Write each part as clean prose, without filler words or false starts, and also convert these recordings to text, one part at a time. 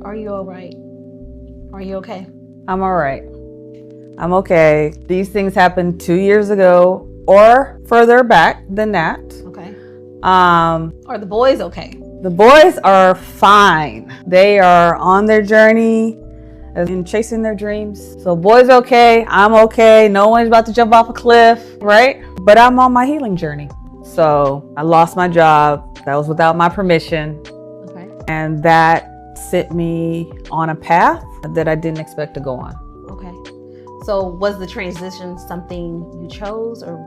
Are you all right? Are you okay? I'm all right. I'm okay. These things happened 2 years ago or further back than that. Okay. Are the boys okay? The boys are fine. They are on their journey and chasing their dreams. So boys are okay. I'm okay. No one's about to jump off a cliff, right? But I'm on my healing journey. So I lost my job. That was without my permission. Okay. And that sent me on a path that I didn't expect to go on. Okay. So was the transition something you chose or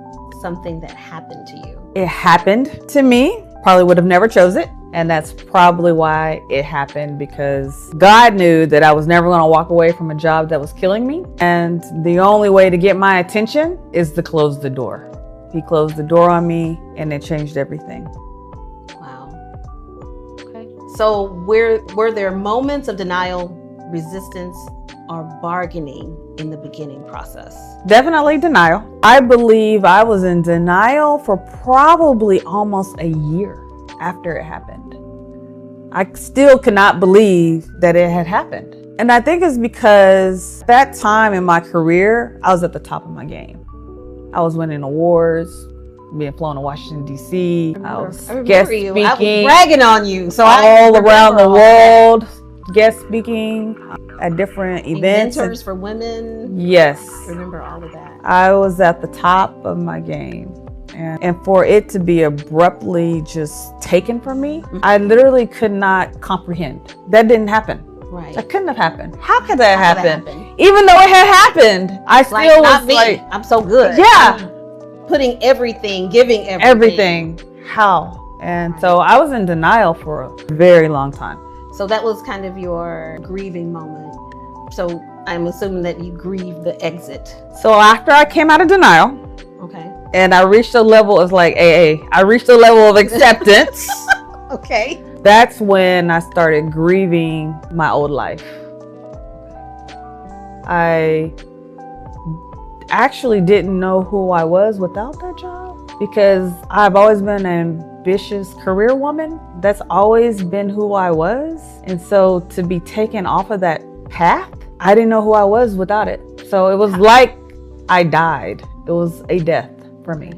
something that happened to you? It happened to me. Probably would have never chose it. And that's probably why it happened, because God knew that I was never going to walk away from a job that was killing me. And the only way to get my attention is to close the door. He closed the door on me and it changed everything. Wow. Okay. So were there moments of denial, resistance, or bargaining in the beginning process? Definitely denial. I believe I was in denial for probably almost a year after it happened. I still could not believe that it had happened. And I think it's because that time in my career, I was at the top of my game. I was winning awards, being flown to Washington, D.C. I was guest speaking. I was bragging on you. So all around the world, guest speaking at different events. Mentors for women. Yes. I remember all of that. I was at the top of my game. And for it to be abruptly just taken from me, I literally could not comprehend. That didn't happen. Right. That couldn't have happened. How could that happen? Even though it had happened, I still was like, I'm so good. Yeah. I'm putting everything, giving everything. How? And so I was in denial for a very long time. So that was kind of your grieving moment. So I'm assuming that you grieved the exit. So after I came out of denial, okay, and I reached a level of like AA, I reached a level of acceptance. Okay. That's when I started grieving my old life. I actually didn't know who I was without that job, because I've always been an ambitious career woman. That's always been who I was. And so to be taken off of that path, I didn't know who I was without it. So it was like I died. It was a death for me.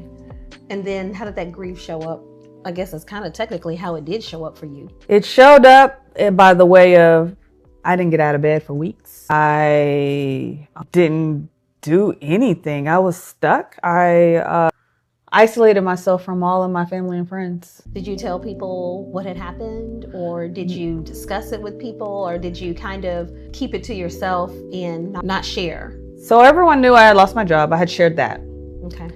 And then how did that grief show up? I guess that's kind of technically how it did show up for you. It showed up by the way of, I didn't get out of bed for weeks. I didn't do anything. I was stuck. I isolated myself from all of my family and friends. Did you tell people what had happened, or did you discuss it with people, or did you kind of keep it to yourself and not share? So everyone knew I had lost my job. I had shared that. Okay.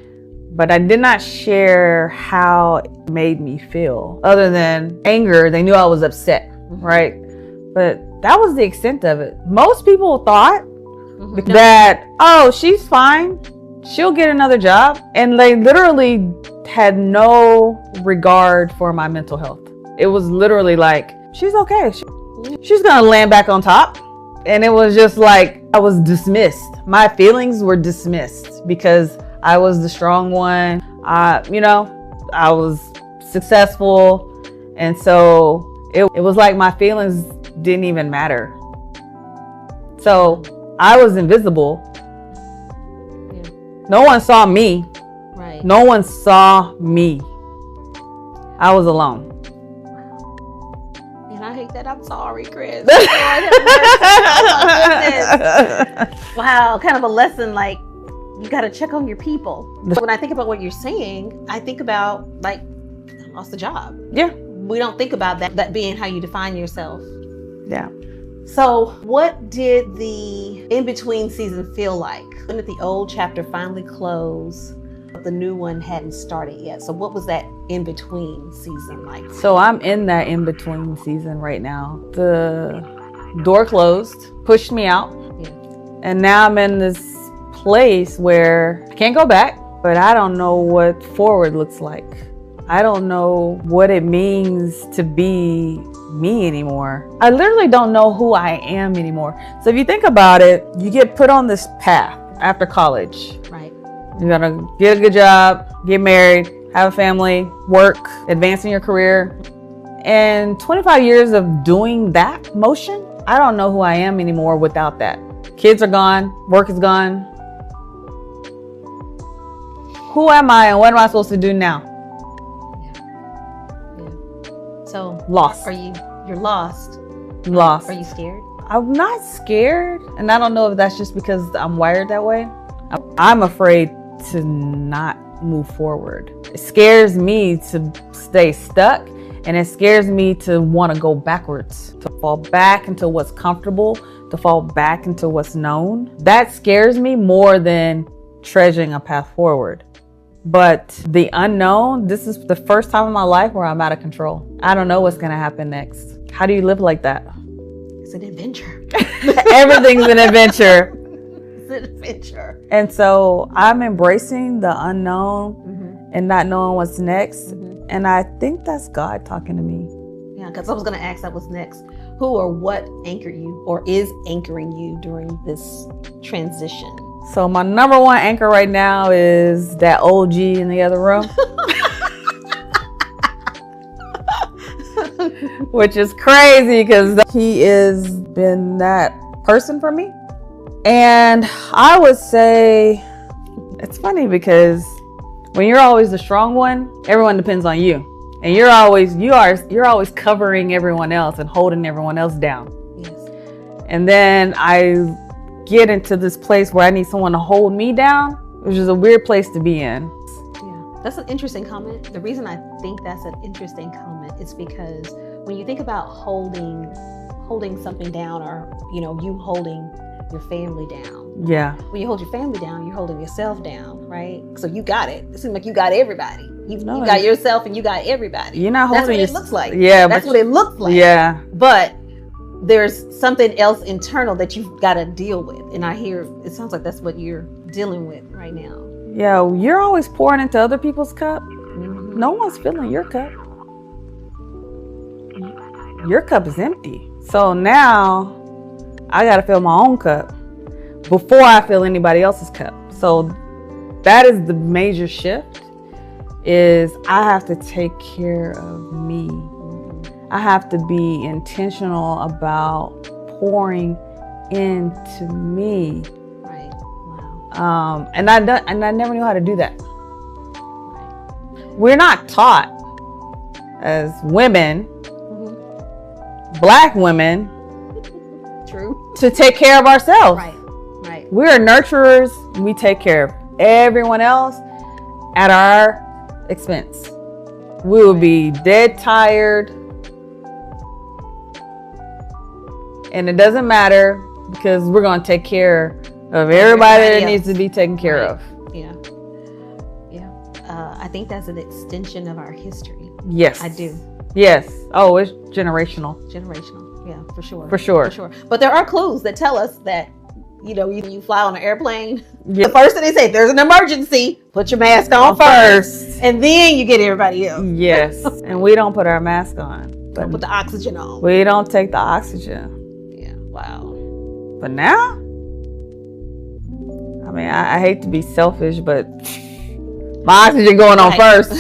But I did not share how it made me feel, other than anger. They knew I was upset, right? But that was the extent of it. Most people thought that, oh, she's fine, she'll get another job. And they literally had no regard for my mental health. It was literally like, she's okay. She's gonna land back on top. And it was just like, I was dismissed. My feelings were dismissed because I was the strong one. I was successful. And so it was like my feelings didn't even matter. So I was invisible. Yeah. No one saw me. Right. No one saw me. I was alone. And I hate that. I'm sorry, Chris. Lord have mercy. Oh, my goodness. Wow, kind of a lesson, like, you got to check on your people. When I think about what you're saying, I think about, like, I lost a job. Yeah. We don't think about that being how you define yourself. Yeah. So what did the in-between season feel like? When did the old chapter finally close, but the new one hadn't started yet? So what was that in-between season like? So I'm in that in-between season right now. The door closed, pushed me out. Yeah. And now I'm in this place where I can't go back, but I don't know what forward looks like. I don't know what it means to be me anymore. I literally don't know who I am anymore. So if you think about it, you get put on this path after college. Right. You're gonna get a good job, get married, have a family, work, advance in your career. And 25 years of doing that motion I don't know who I am anymore without that. Kids are gone. Work is gone. Who am I and what am I supposed to do now? Yeah. So Lost. You're lost. Lost. Are you scared? I'm not scared. And I don't know if that's just because I'm wired that way. I'm afraid to not move forward. It scares me to stay stuck, and it scares me to want to go backwards, to fall back into what's comfortable, to fall back into what's known. That scares me more than treasuring a path forward. But the unknown, this is the first time in my life where I'm out of control. I don't know what's going to happen next. How do you live like that? It's an adventure. Everything's an adventure. It's an adventure. And so I'm embracing the unknown and not knowing what's next. And I think that's God talking to me. Yeah, because I was going to ask that was next. Who or what anchored you or is anchoring you during this transition? So my number one anchor right now is that OG in the other room. Which is crazy because he has been that person for me. And I would say it's funny because when you're always the strong one, everyone depends on you. And you're always covering everyone else and holding everyone else down. Yes. And then I get into this place where I need someone to hold me down, which is a weird place to be in. Yeah, that's an interesting comment. The reason I think that's an interesting comment is because when you think about holding something down, or you holding your family down. Yeah. When you hold your family down, you're holding yourself down, right? So you got it. It seems like you got everybody. You got yourself and you got everybody. You're not holding. That's what it looks like. Yeah, that's what it looks like. Yeah. But there's something else internal that you've got to deal with, and it sounds like that's what you're dealing with right now. Yeah, you're always pouring into other people's cup. No one's filling your cup. Your cup is empty. So now I got to fill my own cup before I fill anybody else's cup. So that is the major shift, is I have to take care of me. I have to be intentional about pouring into me. Right. Wow. And I never knew how to do that. We're not taught as women, Black women, True. to take care of ourselves. Right. We are nurturers. We take care of everyone else at our expense. We will be dead tired. And it doesn't matter because we're going to take care of everybody that needs to be taken care of. Yeah. I think that's an extension of our history. Yes. I do. Yes. Oh, it's generational. Yeah, for sure. For sure. But there are clues that tell us that, you fly on an airplane. Yeah. The first thing they say, there's an emergency, put your mask on first. And then you get everybody else. Yes. And we don't put our mask on. Don't put the oxygen on. We don't take the oxygen. Yeah, wow. But now, I mean, I hate to be selfish, but my oxygen going on first.